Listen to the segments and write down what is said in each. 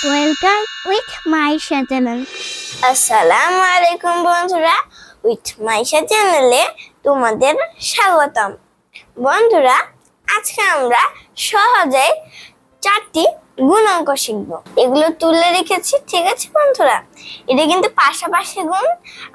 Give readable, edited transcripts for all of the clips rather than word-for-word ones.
Welcome with my channel. আসসালামু আলাইকুম বন্ধুরা, উইথ মাইশা চ্যানেলে তোমাদের স্বাগতম। বন্ধুরা, আজকে আমরা সহজে 4টি গুণ অঙ্ক শিখব। এগুলো তুলে রেখেছি, ঠিক আছে বন্ধুরা? এটা কিন্তু পাশাপাশি গুণ,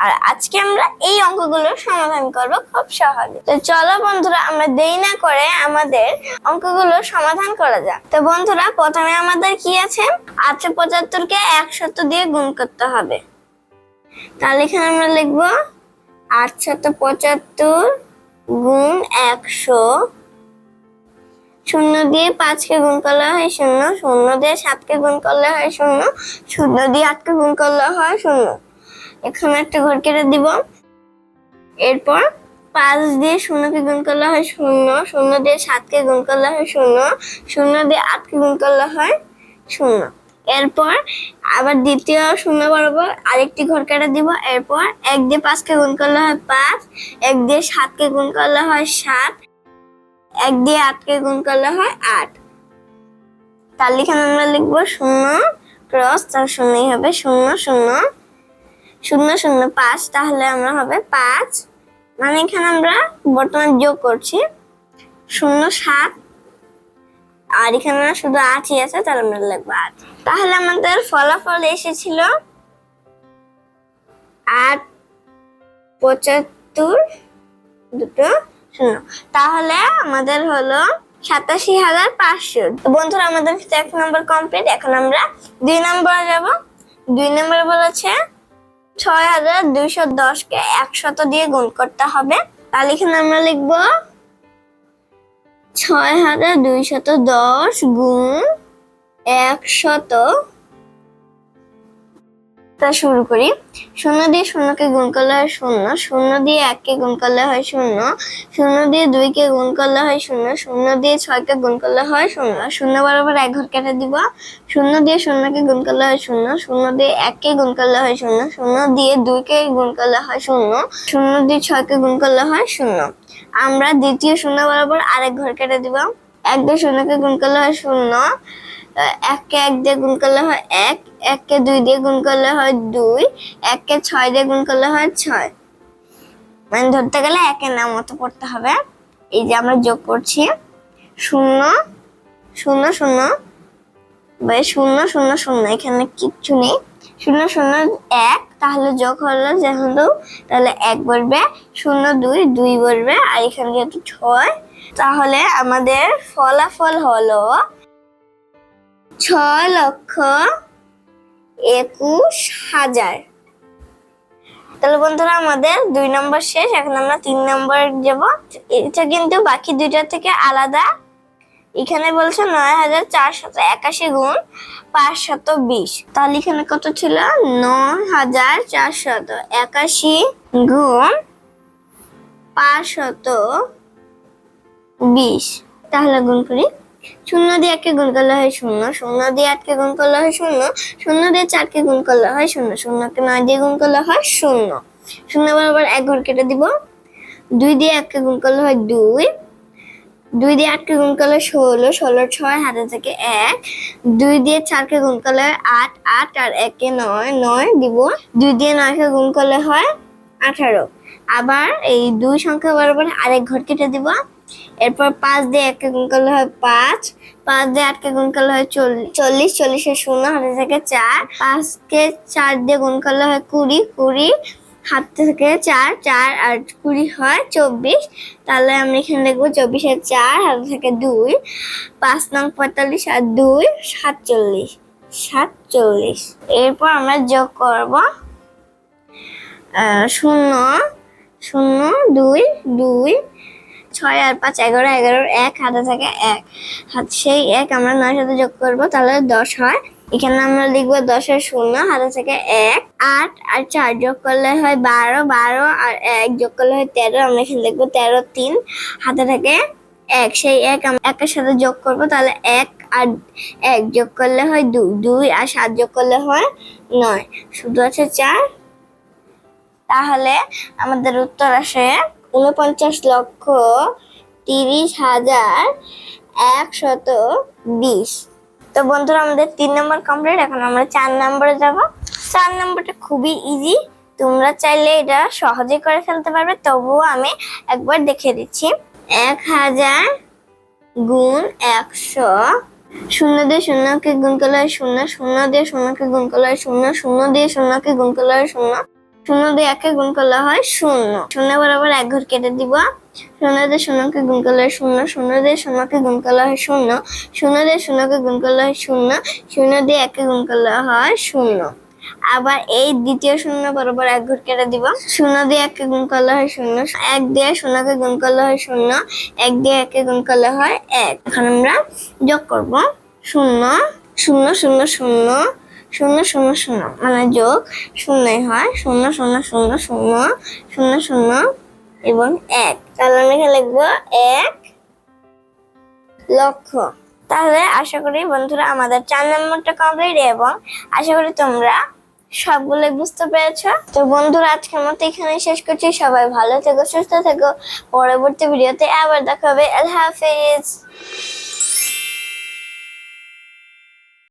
আর আজকে আমরা এই অঙ্কগুলোর সমাধান করব খুব সহজে। তো চলো বন্ধুরা, আমরা দেরি না করে আমাদের অঙ্কগুলোর সমাধান করা যাক। তো বন্ধুরা, প্রথমে আমাদের কি আছে? 875 কে 100 দিয়ে গুণ করতে হবে। তাহলে এখানে আমরা লিখবো 875 গুণ 100। 0 দিয়ে 5 কে গুণ করলে হয় 0, 0 দিয়ে 7 কে গুণ করলে হয় 0, 0 দিয়ে 8 কে গুণ করলে হয় 0। এখানে একটা ঘর কেটে দিব। এরপর 5 দিয়ে 0 কে গুণ করলে হয় 0, 0 দিয়ে 7 কে গুণ করলে হয় 0, 0 দিয়ে 8 কে গুণ করলে হয় 0। এরপর আবার দ্বিতীয় 0 বরাবর আরেকটি ঘর কেটে দিব। এরপর 1 দিয়ে 5 কে গুণ করলে হয় 5, 1 দিয়ে 7 কে গুণ করলে হয় 7, 1 দিয়ে 8 কে গুণ করলে হয় 8। তাহলে এখানে আমরা লিখবো 0 ক্রস, তার 0ই হবে 0 0 0 0 5। তাহলে আমরা হবে 5, মানে এখানে আমরা বর্তমান যোগ করছি 0 7, আর এখানে শুধু 8ই আছে, তাহলে আমরা লিখবো 8। তাহলে আমাদের ফলাফল এসেছিল 875 দুটো 0। তাহলে আমাদের হলো 87,500। বন্ধুরা, আমাদের 1 নম্বর কমপ্লিট। এখন আমরা 2 নম্বরে যাব। 2 নম্বরে বলেছে 6210 কে 100 দিয়ে গুণ করতে হবে। তাহলে এখানে আমরা লিখবো 6210 গুণ 100। শুরু করি। 0 দিয়ে 0 কে গুণ করলে হয় 0, 0 দিয়ে 1 কে গুণ করলে হয় 0, 0 দিয়ে 2 কে গুণ করলে হয় 0, 0 দিয়ে 6 কে গুণ করলে হয় 0, 0 বরাবর এক ঘর কেটে দিব। 0 দিয়ে 0 কে গুণ করলে হয় 0, 0 দিয়ে 1 কে গুণ করলে হয় 0, 0 দিয়ে 2 কে গুণ করলে হয় 0, 0 দিয়ে 6 কে গুণ করলে হয় 0। আমরা দ্বিতীয় 0 বরাবর আরেক ঘর কেটে দিব। 1 দিয়ে 0 কে গুণ করলে হয় 0, 1 কে 1 দিয়ে গুণ করলে হয় 1, 1 কে 2 দিয়ে গুণ করলে হয় 2, 1 কে 6 দিয়ে গুণ করলে হয় 6। মানে ধরতে গেলে 1 এর নাম মতো পড়তে হবে। এই যে আমরা যোগ করছি 0 0 0, 0 0 0, এখানে কিচ্ছু নেই। 0 0 1, তাহলে যোগ হলো যেহেতু, তাহলে 1 বলবে, 0 2 2 বলবে, আর এখানে যেহেতু 6, তাহলে আমাদের ফলাফল হলো 6,21,000। তাহলে বন্ধুরা, আমাদের 2 নম্বর শেষ। এখন আমরা 3 নম্বর যাব। এটা কিন্তু বাকি দুইটা থেকে আলাদা। এখানে বলছে 9,481 গুণ 520। তাহলে এখানে কত ছিল? 9,481 গুণ 520। তাহলে গুণ করি। 0 দিয়ে 1 কে গুণ করলে হয় 0, 0 দিয়ে 8 কে গুণ করলে হয় 0, 0 দিয়ে 4 কে গুণ করলে হয় 0, 0 কে 9 দিয়ে গুণ করলে হয় 0। 0 বরাবর এক ঘর কেটে দিব। 2 দিয়ে 1 কে গুণ করলে হয় 2, 2 দিয়ে 8 কে গুণ করলে 16, 16 6, হাতে থেকে 1, 2 দিয়ে 4 কে গুণ করলে হয় 8, 8 আর 1 কে 9, 9 দিব। 2 দিয়ে 9 কে গুণ করলে হয় 18। আবার এই 2 সংখ্যা বরাবর আরেক ঘর কেটে দিব। এরপর 5 দিয়ে 1 কে গুণ করলে হয় 5, 5 দিয়ে 8 কে গুণ করলে হয় 40, 40 এর 0, হাতে থেকে 4, 5 কে 4 দিয়ে গুণ করলে হয় 20, 20, হাত থেকে 4, 4 আর 20 হয় 24। তাহলে আমরা এখানে লিখবো 24 এর 4, হাতে থেকে 2, 5 নং 45 আর 2 47, 47। এরপর আমরা যোগ করব 0 0 2 2, 6 আর 5 11, 11 1, হাতে থেকে 1, সেই 1 আমরা 9 সাথে যোগ করব, তাহলে 10 হয়। এখানে আমরা লিখবো 10 এর 0, হাতে থেকে 1, 8 আর 4 যোগ করলে হয় 12, 12 আর 1 যোগ করলে হয় 13। আমরা এখানে লিখবো 13 3, হাতে থেকে 1, সেই 1 আমরা 1 এর সাথে যোগ করব, তাহলে 1 আর 1 যোগ করলে হয় 2, 2 আর 7 যোগ করলে হয় 9, শুধু আছে 4। তাহলে আমাদের উত্তর আসে 49,30,120। তো বন্ধুরা আমাদের 3 নম্বর কমপ্লিট। এখন আমরা 4 নম্বরে যাব। 4 নম্বরটা খুবই ইজি, তোমরা চাইলে এটা সহজে করে ফেলতে পারবে, তবুও আমি একবার দেখিয়ে দিচ্ছি। 1000 গুণ 100, শূন্য দিয়ে শূন্যকে গুণ করলে হয় শূন্য, শূন্য দিয়ে শূন্যকে গুণ করলে হয় শূন্য, শূন্য দিয়ে শূন্যকে গুণ করলে হয় শূন্য, শূন্য দিয়ে একে গুণ করলে হয় শূন্য। শূন্য বরাবর এক ঘর কেটে দিব। শূন্য দিয়ে শূন্যকে গুণ করলে হয় শূন্য, শূন্য দিয়ে শূন্যকে গুণ করলে হয় শূন্য, শূন্য দিয়ে শূন্যকে গুণ করলে হয় শূন্য, শূন্য দিয়ে একে গুণ করলে হয় শূন্য। আবার এই দ্বিতীয় শূন্য বরাবর এক ঘর কেটে দিব। শূন্য দিয়ে একে গুণ করলে হয় শূন্য, এক দিয়ে শূন্যকে গুণ করলে হয় শূন্য, এক দিয়ে একে গুণ করলে হয় এক। এখন আমরা যোগ করব। শূন্য শূন্য শূন্য শূন্য শূন্য শূন্য শূন্য মানে যোগ শূন্যই হয়, শূন্য শূন্য শূন্য শূন্য শূন্য শূন্য এবং এক। তাহলে আমি এখানে লিখবো 1 লক্ষ। তাহলে আশা করি বন্ধুরা আমাদের 4 নম্বরটা কমপ্লিট, এবং আশা করি তোমরা সবগুলো বুঝতে পেরেছো। তো বন্ধুরা আজকের মতো এখানে শেষ করছি। সবাই ভালো থেকো, সুস্থ থেকো। পরবর্তী ভিডিওতে আবার দেখা হবে। আল্লাহ হাফেজ।